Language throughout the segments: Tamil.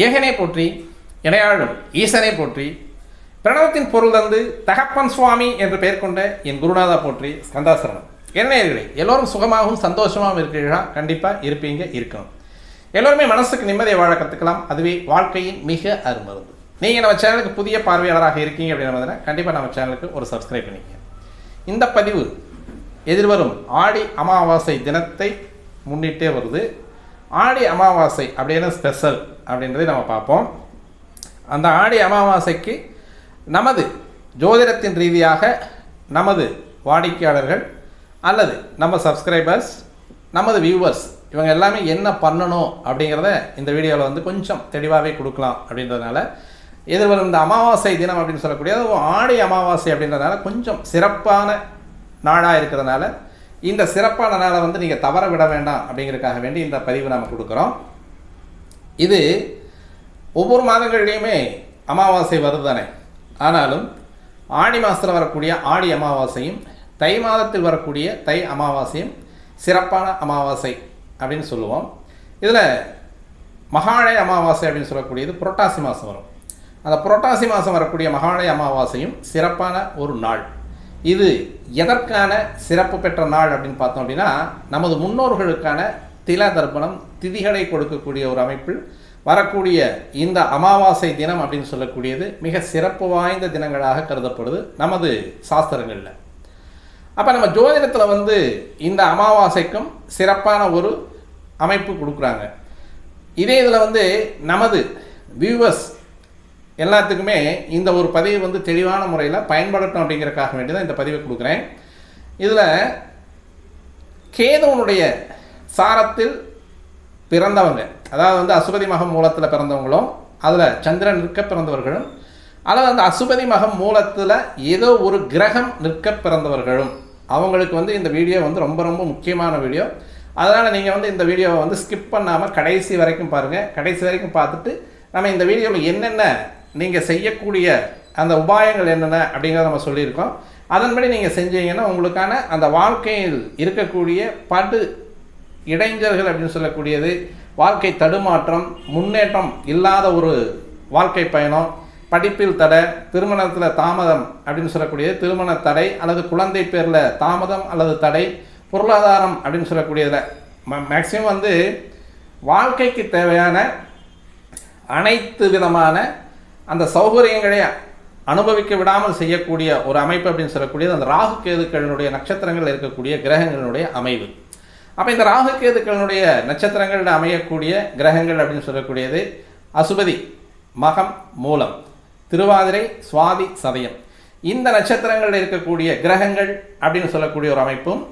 ஏகனே போற்றி, இணையாளும் ஈசனை போற்றி, பிரணவத்தின் பொருள் தந்து தகப்பன் சுவாமி என்று பெயர் கொண்ட என் குருநாதா போற்றி, ஸ்கந்தாசரணம். என்னையர்களே, எல்லோரும் சுகமாகவும் சந்தோஷமாகவும் இருக்கிறீர்களா? கண்டிப்பாக இருப்பீங்க, இருக்கணும். எல்லோருமே மனசுக்கு நிம்மதியை வாழ கற்றுக்கலாம். அதுவே வாழ்க்கையின் மிக அருமருந்து. நீங்கள் நம்ம சேனலுக்கு புதிய பார்வையாளராக இருக்கீங்க அப்படின்னா கண்டிப்பாக நம்ம சேனலுக்கு ஒரு சப்ஸ்கிரைப் பண்ணிக்கங்க. இந்த பதிவு எதிர்வரும் ஆடி அமாவாசை தினத்தை முன்னிட்டே வருது. ஆடி அமாவாசை அப்படின்னு ஸ்பெஷல் அப்படின்றதை நம்ம பார்ப்போம். அந்த ஆடி அமாவாசைக்கு நமது ஜோதிடத்தின் ரீதியாக நமது வாடிக்கையாளர்கள் அல்லது நம்ம சப்ஸ்கிரைபர்ஸ், நமது வியூவர்ஸ் இவங்க எல்லாமே என்ன பண்ணணும் அப்படிங்கிறத இந்த வீடியோவில் வந்து கொஞ்சம் தெளிவாகவே கொடுக்கலாம் அப்படின்றதுனால, எதிர்வரும் இந்த அமாவாசை தினம் அப்படின்னு சொல்லக்கூடிய ஆடி அமாவாசை அப்படின்றதுனால கொஞ்சம் சிறப்பான நாளாக இருக்கிறதுனால இந்த சிறப்பான நாளை வந்து நீங்கள் தவற விட வேண்டாம் அப்படிங்கிறதுக்காக வேண்டி இந்த பதிவு நாம் கொடுக்குறோம். இது ஒவ்வொரு மாதங்கள்லேயுமே அமாவாசை வருது தானே. ஆனாலும் ஆடி மாதத்தில் வரக்கூடிய ஆடி அமாவாசையும் தை மாதத்தில் வரக்கூடிய தை அமாவாசையும் சிறப்பான அமாவாசை அப்படின்னு சொல்லுவோம். இதில் மகாலய அமாவாசை அப்படின்னு சொல்லக்கூடியது புரட்டாசி மாதம் வரும். அந்த புரட்டாசி மாதம் வரக்கூடிய மகாலய அமாவாசையும் சிறப்பான ஒரு நாள். இது எதற்கான சிறப்பு பெற்ற நாள் அப்படின்னு பார்த்தோம் அப்படின்னா, நமது முன்னோர்களுக்கான தில தர்ப்பணம் திதிகளை கொடுக்கக்கூடிய ஒரு அமைப்பில் வரக்கூடிய இந்த அமாவாசை தினம் அப்படின்னு சொல்லக்கூடியது மிக சிறப்பு வாய்ந்த தினங்களாக கருதப்படுது நமது சாஸ்திரங்களில். அப்போ நம்ம ஜோதிடத்தில் வந்து இந்த அமாவாசைக்கும் சிறப்பான ஒரு அமைப்பு கொடுக்குறாங்க. இதே இதில் வந்து நமது வியூவர்ஸ் எல்லாத்துக்குமே இந்த ஒரு பதிவு வந்து தெளிவான முறையில் பயன்படுத்தணும் அப்படிங்கிறதுக்காக வேண்டி தான் இந்த பதிவை கொடுக்குறேன். இதில் கேதுவனுடைய சாரத்தில் பிறந்தவங்க, அதாவது வந்து அசுபதி மகம் மூலத்தில் பிறந்தவங்களும், அதில் சந்திரன் நிற்க பிறந்தவர்களும், அல்லது அந்த அசுபதி மகம் மூலத்தில் ஏதோ ஒரு கிரகம் நிற்க பிறந்தவர்களும், அவங்களுக்கு வந்து இந்த வீடியோ வந்து ரொம்ப ரொம்ப முக்கியமான வீடியோ. அதனால் நீங்கள் வந்து இந்த வீடியோவை வந்து ஸ்கிப் பண்ணாமல் கடைசி வரைக்கும் பாருங்கள். கடைசி வரைக்கும் பார்த்துட்டு நம்ம இந்த வீடியோவில் என்னென்ன நீங்கள் செய்யக்கூடிய அந்த உபாயங்கள் என்னென்ன அப்படிங்கிறத நம்ம சொல்லியிருக்கோம். அதன்படி நீங்கள் செஞ்சீங்கன்னா உங்களுக்கான அந்த வாழ்க்கையில் இருக்கக்கூடிய படு இடைஞ்சல்கள் அப்படின்னு சொல்லக்கூடியது, வாழ்க்கை தடுமாற்றம், முன்னேற்றம் இல்லாத ஒரு வாழ்க்கை பயணம், படிப்பில் தடை, திருமணத்தில் தாமதம் அப்படின்னு சொல்லக்கூடியது திருமண தடை அல்லது குழந்தை பேரில் தாமதம் அல்லது தடை, பொருளாதாரம் அப்படின்னு சொல்லக்கூடியதில் மேக்சிமம் வந்து வாழ்க்கைக்கு தேவையான அனைத்து விதமான அந்த சௌகரியங்களை அனுபவிக்க விடாமல் செய்யக்கூடிய ஒரு அமைப்பு அப்படின்னு சொல்லக்கூடியது அந்த ராகு கேதுக்களினுடைய நட்சத்திரங்கள் இருக்கக்கூடிய கிரகங்களினுடைய அமைவு. அப்போ இந்த ராகு கேதுக்களினுடைய நட்சத்திரங்களில் அமையக்கூடிய கிரகங்கள் அப்படின்னு சொல்லக்கூடியது அசுபதி, மகம், மூலம், திருவாதிரை, சுவாதி, சதயம், இந்த நட்சத்திரங்களில் இருக்கக்கூடிய கிரகங்கள் அப்படின்னு சொல்லக்கூடிய ஒரு அமைப்பும்.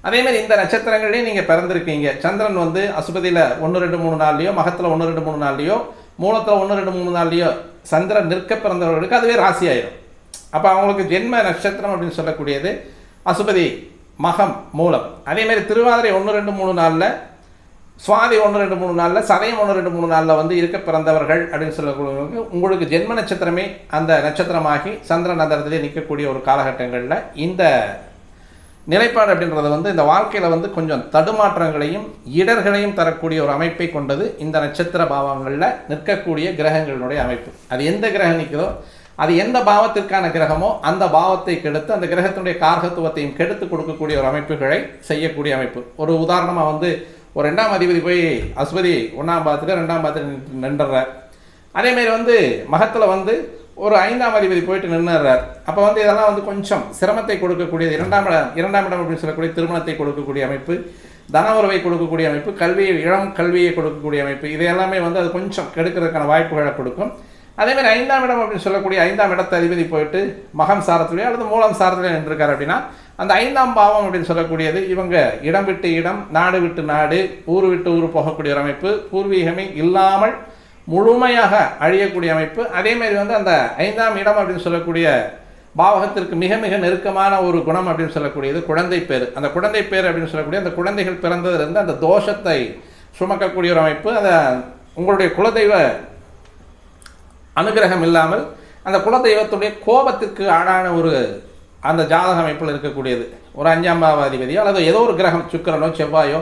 அதேமாதிரி இந்த நட்சத்திரங்களே நீங்கள் பிறந்திருக்கீங்க. சந்திரன் வந்து அசுபதியில் 1, 2, 3 நாள்லையோ, மகத்தில் 1, 2, 3 நாள்லையோ, மூலத்தில் 1, 2, 3 நாள்லையோ சந்திரன் நிற்க பிறந்தவர்களுக்கு அதுவே ராசி ஆயிடும். அப்போ அவங்களுக்கு ஜென்ம நட்சத்திரம் அப்படின்னு சொல்லக்கூடியது அசுபதி, மகம், மூலம். அதேமாதிரி திருவாதிரை 1, 2, 3 நாளில், சுவாதி 1, 2, 3 நாளில், சதயம் 1, 2, 3 நாளில் வந்து இருக்க பிறந்தவர்கள் அப்படின்னு சொல்லக்கூடியவங்களுக்கு உங்களுக்கு ஜென்ம நட்சத்திரமே அந்த நட்சத்திரமாகி சந்திரன் அந்த இடத்துல நிற்கக்கூடிய ஒரு காலகட்டங்களில் இந்த நிலைப்பாடு அப்படின்றது வந்து இந்த வாழ்க்கையில் வந்து கொஞ்சம் தடுமாற்றங்களையும் இடர்களையும் தரக்கூடிய ஒரு அமைப்பை கொண்டது இந்த நட்சத்திர பாவங்களில் நிற்கக்கூடிய கிரகங்களுடைய அமைப்பு. அது எந்த கிரகம் நிற்குதோ, அது எந்த பாவத்திற்கான கிரகமோ அந்த பாவத்தை கெடுத்து அந்த கிரகத்தினுடைய காரகத்துவத்தையும் கெடுத்து கொடுக்கக்கூடிய ஒரு அமைப்புகளை செய்யக்கூடிய அமைப்பு. ஒரு உதாரணமாக வந்து ஒரு 2ஆம் அதிபதி போய் அசுபதி 1ஆம் பாவத்தில் 2ஆம் பாவத்தில் நின்றுறார். அதேமாரி வந்து மகத்தில் வந்து ஒரு 5ஆம் அதிபதி போயிட்டு நின்றுறார். அப்போ வந்து இதெல்லாம் வந்து கொஞ்சம் சிரமத்தை கொடுக்கக்கூடியது. 2ஆம் இடம் அப்படின்னு சொல்லக்கூடிய திருமணத்தை கொடுக்கக்கூடிய அமைப்பு, தன உறவை கொடுக்கக்கூடிய அமைப்பு, கல்வியை, இளம் கல்வியை கொடுக்கக்கூடிய அமைப்பு, இது எல்லாமே வந்து அது கொஞ்சம் கெடுக்கிறதுக்கான வாய்ப்புகளை கொடுக்கும். அதேமாதிரி 5ஆம் இடம் அப்படின்னு சொல்லக்கூடிய 5ஆம் இடத்து அதிபதி போயிட்டு மகம் சாரத்திலேயோ அல்லது மூலம் சாரத்திலேயோ நின்றுருக்கார் அப்படின்னா அந்த 5ஆம் பாவம் அப்படின்னு சொல்லக்கூடியது இவங்க இடம் விட்டு இடம், நாடு விட்டு நாடு, ஊர் விட்டு ஊர் போகக்கூடிய ஒரு அமைப்பு, பூர்வீகமே இல்லாமல் முழுமையாக அழியக்கூடிய அமைப்பு. அதேமாதிரி வந்து அந்த 5ஆம் இடம் அப்படின்னு சொல்லக்கூடிய பாவகத்திற்கு மிக மிக நெருக்கமான ஒரு குணம் அப்படின்னு சொல்லக்கூடியது குழந்தை பேர். அந்த குழந்தை பேர் அப்படின்னு சொல்லக்கூடிய அந்த குழந்தைகள் பிறந்ததிலிருந்து அந்த தோஷத்தை சுமக்கக்கூடிய ஒரு அமைப்பு. அந்த உங்களுடைய குலதெய்வ அனுகிரகம் இல்லாமல் அந்த குலதெய்வத்துடைய கோபத்திற்கு ஆளான ஒரு அந்த ஜாதக அமைப்பில் இருக்கக்கூடியது ஒரு 5ஆம் பாவாதிபதியோ அல்லது ஏதோ ஒரு கிரகம் சுக்கிரனோ செவ்வாயோ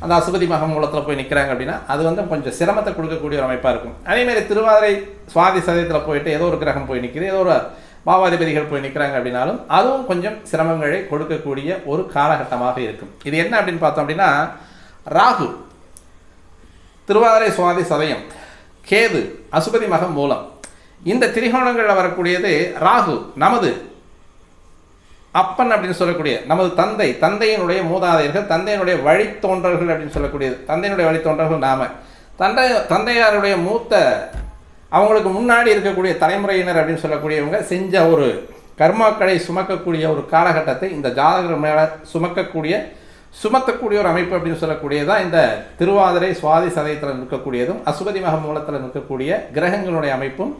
அந்த அசுபதி மகம் மூலத்தில் போய் நிற்கிறாங்க அப்படின்னா அது வந்து கொஞ்சம் சிரமத்தை கொடுக்கக்கூடிய ஒரு அமைப்பாக இருக்கும். அதேமாதிரி திருவாதிரை சுவாதி சதயத்தில் போயிட்டு ஏதோ ஒரு கிரகம் போய் நிற்கிது, ஏதோ ஒரு பாவாதிபதிகள் போய் நிற்கிறாங்க அப்படின்னாலும் அதுவும் கொஞ்சம் சிரமங்களை கொடுக்கக்கூடிய ஒரு காலகட்டமாக இருக்கும். இது என்ன அப்படின்னு பார்த்தோம் அப்படின்னா, ராகு திருவாதிரை சுவாதி சதயம், கேது அசுபதி மகம் மூலம், இந்த திரிகோணங்களில் வரக்கூடியது ராகு நமது அப்பன் அப்படின்னு சொல்லக்கூடிய நமது தந்தையினுடைய மூதாதையர்கள், தந்தையினுடைய வழித்தோன்றர்கள் அப்படின்னு சொல்லக்கூடியது. தந்தையினுடைய வழித்தோன்றர்கள் நாம தந்தையாருடைய மூத்த அவங்களுக்கு முன்னாடி இருக்கக்கூடிய தலைமுறையினர் அப்படின்னு சொல்லக்கூடியவங்க செஞ்ச ஒரு கர்மாக்களை சுமக்கக்கூடிய ஒரு காலகட்டத்தை இந்த ஜாதகர் மேலே சுமத்தக்கூடிய ஒரு அமைப்பு அப்படின்னு சொல்லக்கூடியதான் இந்த திருவாதிரை சுவாதி சதயத்தில் நிற்கக்கூடியதும் அசுபதி மக மூலத்தில் நிற்கக்கூடிய கிரகங்களுடைய அமைப்பும்.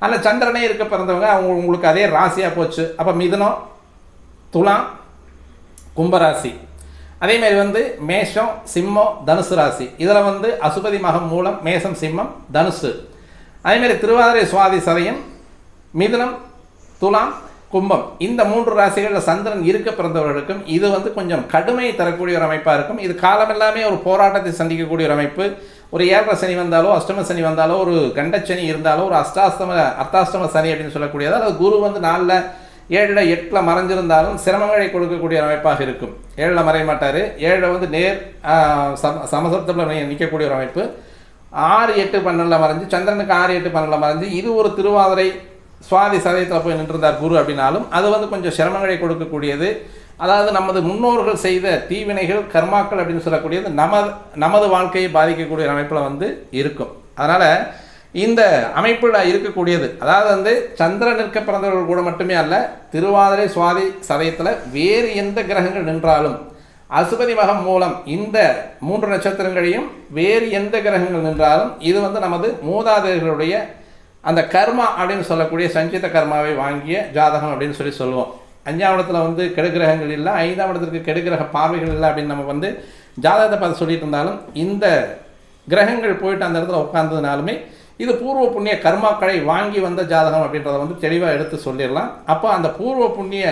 அதில் சந்திரனே இருக்க பிறந்தவங்க உங்களுக்கு அதே ராசியாக போச்சு. அப்போ மிதுனம், துலாம், கும்பராசி, அதேமாரி வந்து மேஷம், சிம்மம், தனுசு ராசி. இதில் வந்து அசுபதி மகம் மூலம் மேஷம், சிம்மம், தனுசு. அதேமாரி திருவாதிரை சுவாதி சதயம், மிதுனம், துலாம், கும்பம், இந்த 3 ராசிகளில் சந்திரன் இருக்க பிறந்தவர்களுக்கும் இது வந்து கொஞ்சம் கடுமையை தரக்கூடிய ஒரு அமைப்பாக இருக்கும். இது காலம் எல்லாமே ஒரு போராட்டத்தை சந்திக்கக்கூடிய ஒரு அமைப்பு. ஒரு 7 சனி வந்தாலோ, அஷ்டம சனி வந்தாலோ, ஒரு கண்டச்சனி இருந்தாலோ, ஒரு அர்த்தாஷ்டம சனி அப்படின்னு சொல்லக்கூடியது, அது குரு வந்து 4, 7, 8 மறைஞ்சிருந்தாலும் சிரமங்களை கொடுக்கக்கூடிய அமைப்பாக இருக்கும். 7 மறைய மாட்டார். 7 வந்து நேர் சமசப்தத்தில் நிற்கக்கூடிய ஒரு அமைப்பு. 6, 8, 12 மறைஞ்சு, சந்திரனுக்கு 6, 8, 12 மறைஞ்சு இது ஒரு திருவாதிரை சுவாதி சதயத்தில் போய் நின்றிருந்தார் குரு அப்படின்னாலும் அது வந்து கொஞ்சம் சிரமங்களை கொடுக்கக்கூடியது. அதாவது நமது முன்னோர்கள் செய்த தீவினைகள் கர்மாக்கள் அப்படின்னு சொல்லக்கூடியது நமது வாழ்க்கையை பாதிக்கக்கூடிய அமைப்பில் வந்து இருக்கும். அதனால் இந்த அமைப்பில் இருக்கக்கூடியது, அதாவது வந்து சந்திரன் நிற்க பிறந்தவர்கள் கூட மட்டுமே அல்ல, திருவாதிரை சுவாதி சதயத்தில் வேறு எந்த கிரகங்கள் நின்றாலும் அசுபதி மகம் மூலம் இந்த 3 நட்சத்திரங்களையும் வேறு எந்த கிரகங்கள் நின்றாலும் இது வந்து நமது மூதாதையர்களுடைய அந்த கர்மா அப்படின்னு சொல்லக்கூடிய சஞ்சித கர்மாவை வாங்கிய ஜாதகம் அப்படின்னு சொல்லுவோம். 5ஆம் இடத்துல வந்து கெடுகிரகங்கள் இல்லை, 5ஆம் இடத்துக்கு கெடுகிரக பார்வைகள் இல்லை அப்படின்னு நம்ம வந்து ஜாதகத்தை பார்த்து சொல்லிட்டு இருந்தாலும் இந்த கிரகங்கள் போயிட்டு அந்த இடத்துல உட்கார்ந்ததுனாலுமே இது பூர்வ புண்ணிய கர்மாக்களை வாங்கி வந்த ஜாதகம் அப்படின்றத வந்து தெளிவாக எடுத்து சொல்லிடலாம். அப்போ அந்த பூர்வ புண்ணிய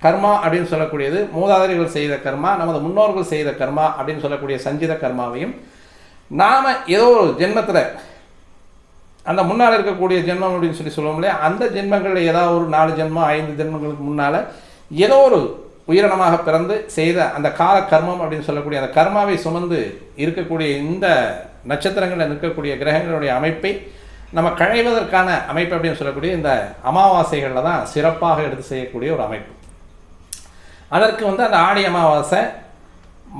கர்மா அப்படின்னு சொல்லக்கூடியது மூதாதையர்கள் செய்த கர்மா, நமது முன்னோர்கள் செய்த கர்மா அப்படின்னு சொல்லக்கூடிய சஞ்சித கர்மாவையும் நாம் ஏதோ ஒரு ஜென்மத்தில் அந்த முன்னால் இருக்கக்கூடிய ஜென்மம் அப்படின்னு சொல்லுவோம் இல்லையா, அந்த ஜென்மங்களில் ஏதாவது ஒரு 4 ஜென்மம் 5 ஜென்மங்களுக்கு முன்னால் ஏதோ ஒரு உயிரினமாக பிறந்து செய்த அந்த கால கர்மம் அப்படின்னு சொல்லக்கூடிய அந்த கர்மாவை சுமந்து இருக்கக்கூடிய இந்த நட்சத்திரங்களில் நிற்கக்கூடிய கிரகங்களுடைய அமைப்பை நம்ம களைவதற்கான அமைப்பு அப்படின்னு சொல்லக்கூடிய இந்த அமாவாசைகளில் தான் சிறப்பாக எடுத்து செய்யக்கூடிய ஒரு அமைப்பு. அதற்கு வந்து அந்த ஆடி அமாவாசை,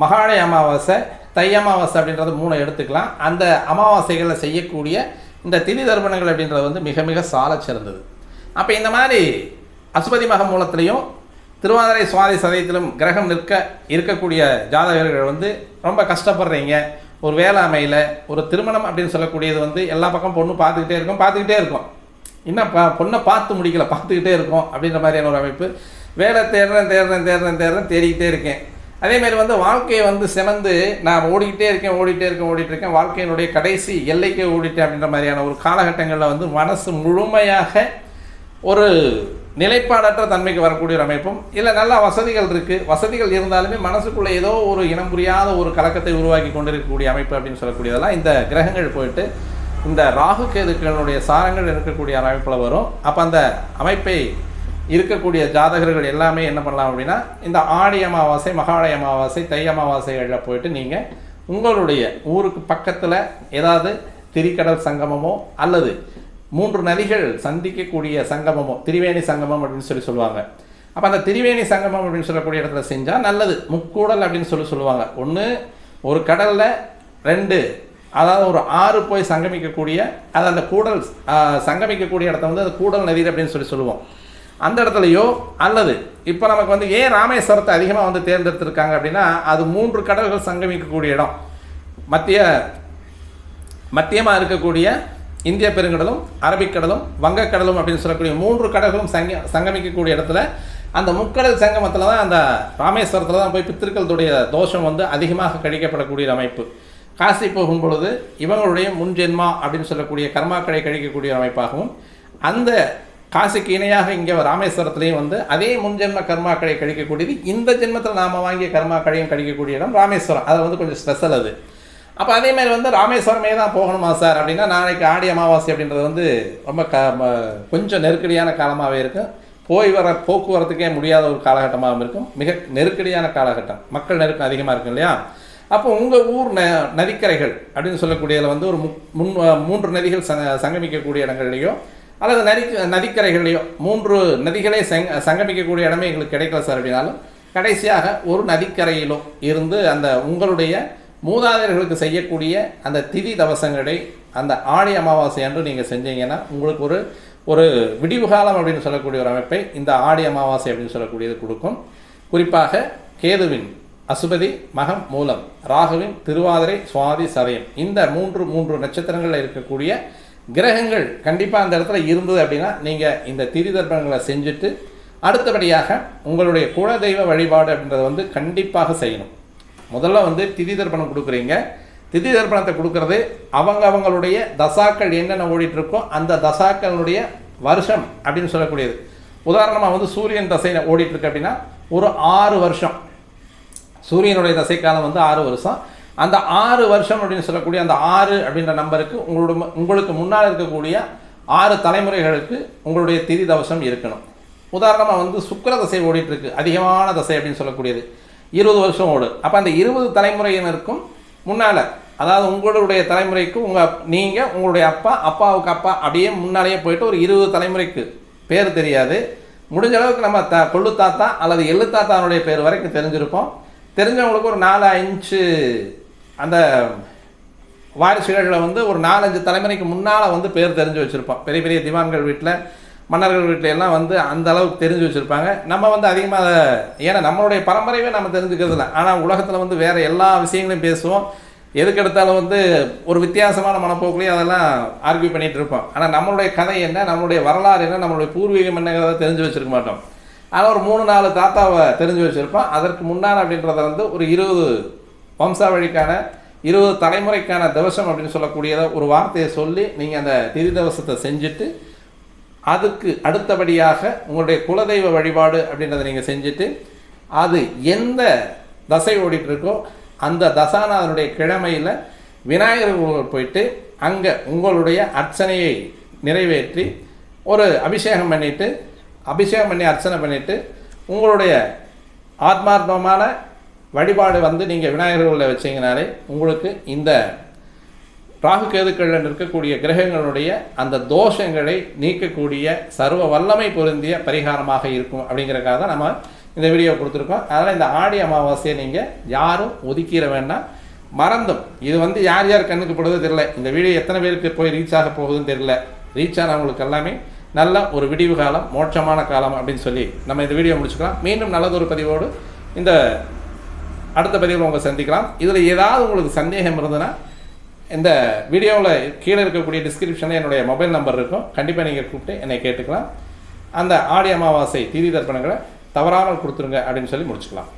மகாலய அமாவாசை, தை அமாவாசை அப்படின்றது 3 எடுத்துக்கலாம். அந்த அமாவாசைகளில் செய்யக்கூடிய இந்த திதி தர்ப்பணங்கள் அப்படின்றது வந்து மிக மிக சால சிறந்தது. அப்போ இந்த மாதிரி அசுபதி மக மூலத்திலையும் திருவாதிரை சுவாதி சதயத்திலும் கிரகம் இருக்கக்கூடிய ஜாதகர்கள் வந்து ரொம்ப கஷ்டப்படுறீங்க, ஒரு வேலை அமையில், ஒரு திருமணம் அப்படின்னு சொல்லக்கூடியது வந்து எல்லா பக்கம் பொண்ணு பார்த்துக்கிட்டே இருக்கும், இன்னும் பொண்ணை பார்த்து முடிக்கல, பார்த்துக்கிட்டே இருக்கும் அப்படின்ற மாதிரியான ஒரு அமைப்பு. வேலை தேடிக்கிட்டே இருக்கேன். அதேமாதிரி வந்து வாழ்க்கையை வந்து சிறந்து நான் ஓடிக்கிட்டே இருக்கேன், வாழ்க்கையினுடைய கடைசி எல்லைக்கே ஓடிட்டேன் அப்படின்ற மாதிரியான ஒரு காலகட்டங்களில் வந்து மனசு முழுமையாக ஒரு நிலைப்பாடற்ற தன்மைக்கு வரக்கூடிய ஒரு அமைப்பும் இல்லை. நல்ல வசதிகள் இருக்குது, வசதிகள் இருந்தாலுமே மனசுக்குள்ளே ஏதோ ஒரு இனம் புரியாத ஒரு கலக்கத்தை உருவாக்கி கொண்டிருக்கக்கூடிய அமைப்பு அப்படின்னு சொல்லக்கூடியதெல்லாம் இந்த கிரகங்கள் போயிட்டு இந்த ராகு கேதுக்களுடைய சாரங்கள் இருக்கக்கூடிய அமைப்பில் வரும். அப்போ அந்த அமைப்பை இருக்கக்கூடிய ஜாதகர்கள் எல்லாமே என்ன பண்ணலாம் அப்படின்னா, இந்த ஆடி அமாவாசை, மகாலய அமாவாசை, தை அமாவாசைகளில் போயிட்டு நீங்கள் உங்களுடைய ஊருக்கு பக்கத்தில் ஏதாவது திரிக்கடல் சங்கமமோ அல்லது 3 நதிகள் சந்திக்கக்கூடிய சங்கமமோ, திரிவேணி சங்கமம் அப்படின்னு சொல்லுவாங்க. அப்போ அந்த திரிவேணி சங்கமம் அப்படின்னு சொல்லக்கூடிய இடத்துல செஞ்சால் நல்லது. முக்கூடல் அப்படின்னு சொல்லுவாங்க. ஒன்று ஒரு கடலில் 2, அதாவது ஒரு 6 போய் சங்கமிக்கக்கூடிய, அது அந்த கூடல் சங்கமிக்கக்கூடிய இடத்த வந்து அது கூடல் நதி அப்படின்னு சொல்லுவோம். அந்த இடத்துலையோ அல்லது இப்போ நமக்கு வந்து ஏன் ராமேஸ்வரத்தை அதிகமாக வந்து தேர்ந்தெடுத்திருக்காங்க அப்படின்னா, அது 3 கடல்கள் சங்கமிக்கக்கூடிய இடம். மத்தியமாக இருக்கக்கூடிய இந்திய பெருங்கடலும், அரபிக்கடலும், வங்கக்கடலும் அப்படின்னு சொல்லக்கூடிய 3 கடல்களும் சங்கமிக்கக்கூடிய இடத்துல அந்த முக்கடல் சங்கமத்தில் தான், அந்த ராமேஸ்வரத்தில் தான் போய் பித்திருக்களுடைய தோஷம் வந்து அதிகமாக கழிக்கப்படக்கூடிய அமைப்பு. காசி போகும் பொழுது இவங்களுடைய முன்ஜென்மா அப்படின்னு சொல்லக்கூடிய கர்மாக்களை கழிக்கக்கூடிய அமைப்பாகவும், அந்த காசிக்கு இணையாக இங்கே ராமேஸ்வரத்துலேயும் வந்து அதே முன்ஜென்ம கர்மாக்களை கழிக்கக்கூடியது, இந்த ஜென்மத்தில் நாம் வாங்கிய கர்மாக்களையும் கழிக்கக்கூடிய இடம் ராமேஸ்வரம். அது வந்து கொஞ்சம் ஸ்பெஷல் அது. அப்போ அதேமாதிரி வந்து ராமேஸ்வரமே தான் போகணுமா சார் அப்படின்னா, நாளைக்கு ஆடி அமாவாசை அப்படின்றது வந்து ரொம்ப கொஞ்சம் நெருக்கடியான காலமாகவே இருக்கும். போய் வர போக்குவரத்துக்கே முடியாத ஒரு காலகட்டமாகவும் இருக்கும். மிக நெருக்கடியான காலகட்டம், மக்கள் நெருக்கம் அதிகமாக இருக்கும் இல்லையா? அப்போ உங்கள் ஊர் நதிக்கரைகள் அப்படின்னு சொல்லக்கூடியதில் வந்து ஒரு 3 நதிகள் சங்கமிக்கக்கூடிய இடங்கள்லையோ அல்லது நதிக்கரைகள்லையோ 3 நதிகளே சங்கமிக்கக்கூடிய இடமே எங்களுக்கு கிடைக்கல சார் அப்படின்னாலும், கடைசியாக ஒரு நதிக்கரையிலோ இருந்து அந்த உங்களுடைய மூதாதையர்களுக்கு செய்யக்கூடிய அந்த திதி தவசங்களை அந்த ஆடி அமாவாசை அன்று நீங்கள் செஞ்சீங்கன்னா உங்களுக்கு ஒரு விடிவு காலம் அப்படின்னு சொல்லக்கூடிய ஒரு அமைப்பை இந்த ஆடி அமாவாசை அப்படின்னு சொல்லக்கூடியது கொடுக்கும். குறிப்பாக கேதுவின் அசுபதி மகம் மூலம், ராகுவின் திருவாதிரை சுவாதி சதயம், இந்த 3 நட்சத்திரங்களில் இருக்கக்கூடிய கிரகங்கள் கண்டிப்பாக அந்த இடத்துல இருந்தது அப்படின்னா நீங்கள் இந்த திதி தர்ப்பணங்களை செஞ்சுட்டு அடுத்தபடியாக உங்களுடைய குலதெய்வ வழிபாடு அப்படின்றத வந்து கண்டிப்பாக செய்யணும். முதல்ல வந்து திதி தர்ப்பணம் கொடுக்குறீங்க. திதி தர்ப்பணத்தை கொடுக்கறது அவங்களுடைய தசாக்கள் என்னென்ன ஓடிட்டு இருக்கோ அந்த தசாக்களுடைய வருஷம் அப்படின்னு சொல்லக்கூடியது. உதாரணமாக வந்து சூரியன் தசை ஓடிட்டுருக்கு அப்படின்னா ஒரு 6 வருஷம், சூரியனுடைய தசை காலம் வந்து 6 வருஷம். அந்த 6 வருஷம் அப்படின்னு சொல்லக்கூடிய அந்த 6 அப்படின்ற நம்பருக்கு உங்களுக்கு முன்னால் இருக்கக்கூடிய 6 தலைமுறைகளுக்கு உங்களுடைய திதி தவசம் இருக்கணும். உதாரணமாக வந்து சுக்கிர தசை ஓடிட்டுருக்கு, அதிகமான தசை அப்படின்னு சொல்லக்கூடியது 20 வருஷம் ஓடு. அப்போ அந்த 20 தலைமுறையினருக்கும் முன்னால், அதாவது உங்களுடைய தலைமுறைக்கு நீங்கள் உங்களுடைய அப்பாவுக்கு அப்பா அப்படியே முன்னாலேயே போயிட்டு ஒரு 20 தலைமுறைக்கு பேர் தெரியாது. முடிஞ்ச அளவுக்கு நம்ம கொள்ளு தாத்தா அல்லது எள்ளு தாத்தானுடைய பேர் வரைக்கும் தெரிஞ்சிருப்போம். தெரிஞ்சவங்களுக்கு ஒரு 4-5 அந்த வாரிசுகளில் வந்து ஒரு 4-5 தலைமுறைக்கு முன்னால் வந்து பேர் தெரிஞ்சு வச்சுருப்போம். பெரிய பெரிய திவான்கள் வீட்டில், மன்னர்கள் வீட்டில் எல்லாம் வந்து அந்த அளவுக்கு தெரிஞ்சு வச்சுருப்பாங்க. நம்ம வந்து அதிகமாக ஏன்னா நம்மளுடைய பரம்பரையே நம்ம தெரிஞ்சுக்கிறது இல்லை. ஆனால் உலகத்தில் வந்து வேறு எல்லா விஷயங்களையும் பேசுவோம். எதுக்கு எடுத்தாலும் வந்து ஒரு வித்தியாசமான மனப்போக்குலையும் அதெல்லாம் ஆர்கியூ பண்ணிகிட்டு இருப்போம். ஆனால் நம்மளுடைய கதை என்ன, நம்மளுடைய வரலாறு என்ன, நம்மளுடைய பூர்வீகம் என்னங்கிறத தெரிஞ்சு வச்சுருக்க மாட்டோம். ஆனால் ஒரு 3-4 தாத்தாவை தெரிஞ்சு வச்சுருப்போம். அதற்கு முன்னால் அப்படின்றத வந்து ஒரு 20 வம்சாவழிக்கான 20 தலைமுறைக்கான தவசம் அப்படின்னு சொல்லக்கூடியதை ஒரு வார்த்தையை சொல்லி நீங்கள் அந்த திதி தவசத்தை செஞ்சுட்டு அதுக்கு அடுத்தபடியாக உங்களுடைய குலதெய்வ வழிபாடு அப்படின்றத நீங்கள் செஞ்சுட்டு அது எந்த தசை ஓடிட்டுருக்கோ அந்த தசாநாதனுடைய கிழமையில் விநாயகர் போயிட்டு அங்கே உங்களுடைய அர்ச்சனையை நிறைவேற்றி ஒரு அபிஷேகம் பண்ணி அர்ச்சனை பண்ணிவிட்டு உங்களுடைய ஆத்மார்த்தமான வழிபாடு வந்து நீங்கள் விநாயகர்களில் வச்சிங்கனாலே உங்களுக்கு இந்த ராகு கேதுக்களில் இருக்கக்கூடிய கிரகங்களுடைய அந்த தோஷங்களை நீக்கக்கூடிய சர்வ வல்லமை பொருந்திய பரிகாரமாக இருக்கும். அப்படிங்கிறக்காக தான் நம்ம இந்த வீடியோ கொடுத்துருக்கோம். அதனால் இந்த ஆடி அமாவாசையை நீங்கள் யாரும் ஒதுக்கிட வேண்டாம். மறந்தும் இது வந்து யார் யார் கண்ணுக்கு படுவதோ தெரியல, இந்த வீடியோ எத்தனை பேருக்கு போய் ரீச் ஆக போகுதுன்னு தெரியல. ரீச் ஆனவங்களுக்கு எல்லாமே நல்ல ஒரு விடிவு காலம், மோட்சமான காலம் அப்படின்னு சொல்லி நம்ம இந்த வீடியோ முடிச்சுக்கலாம். மீண்டும் நல்லதொரு பதிவோடு இந்த அடுத்த பதிவில் உங்களை சந்திக்கலாம். இதில் ஏதாவது உங்களுக்கு சந்தேகம் இருந்ததுன்னா இந்த வீடியோவில் கீழே இருக்கக்கூடிய டிஸ்கிரிப்ஷனில் என்னுடைய மொபைல் நம்பர் இருக்கும். கண்டிப்பாக நீங்கள் கூப்பிட்டு என்னை கேட்டுக்கலாம். அந்த ஆடி அமாவாசை திதி தர்ப்பணங்களை தவறாமல் கொடுத்துருங்க அப்படின்னு சொல்லி முடிச்சுக்கலாம்.